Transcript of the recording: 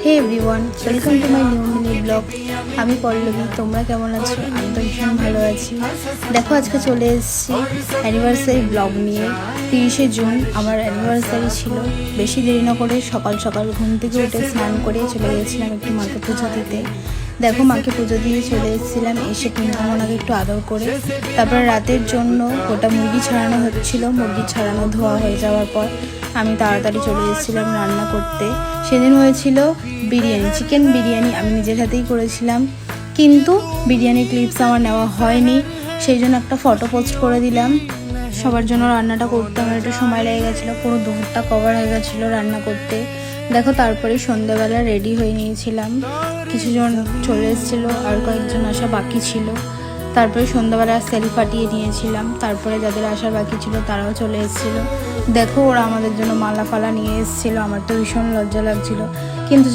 Hey everyone, welcome to my new mini blog. আমি পল্লবী, তোমরা কেমন আছো? আমি তো ভীষণ ভালো আছি। দেখো, আজকে চলে এসেছি অ্যানিভার্সারি ব্লগ নিয়ে। 30শে জুন আমার অ্যানিভার্সারি ছিল। বেশি দেরি না করে সকাল সকাল ঘুম থেকে উঠে স্নান করে চলে গেছিলাম একটু মাকে পুজো দিতে। দেখো, মাকে পুজো দিয়ে চলে এসেছিলাম, এসে পিঙ্কামোনাকে একটু আদর করে তারপরে রাতের জন্য ওটা মুরগি ছাড়ানো হচ্ছিল। মুরগি ছাড়ানো ধোয়া হয়ে যাওয়ার পর আমি তাড়াতাড়ি চলে এসেছিলাম রান্না করতে। সেদিন হয়েছিল বিরিয়ানি, চিকেন বিরিয়ানি আমি নিজের হাতেই করেছিলাম, কিন্তু বিরিয়ানি ক্লিপস আমার নেওয়া হয়নি, সেই জন্য একটা ফটো পোস্ট করে দিলাম। সবার জন্য রান্নাটা করতে আমার একটু সময় লেগে গেছিলো, পুরো দুপুরটা কভার হয়ে গেছিলো রান্না করতে। দেখো, তারপরে সন্ধ্যাবেলা রেডি হয়ে নিয়েছিলাম, কিছুজন চলে এসেছিলো, আর কয়েকজন আসা বাকি ছিল। তারপরে সন্ধ্যাবেলা সেল ফাটিয়ে নিয়েছিলাম, তারপরে যাদের আসার বাকি ছিল তারাও চলে এসেছিলো। দেখো, ওরা আমাদের জন্য মালা ফালা নিয়ে এসেছিলো, আমার তো ভীষণ লজ্জা লাগছিলো, কিন্তু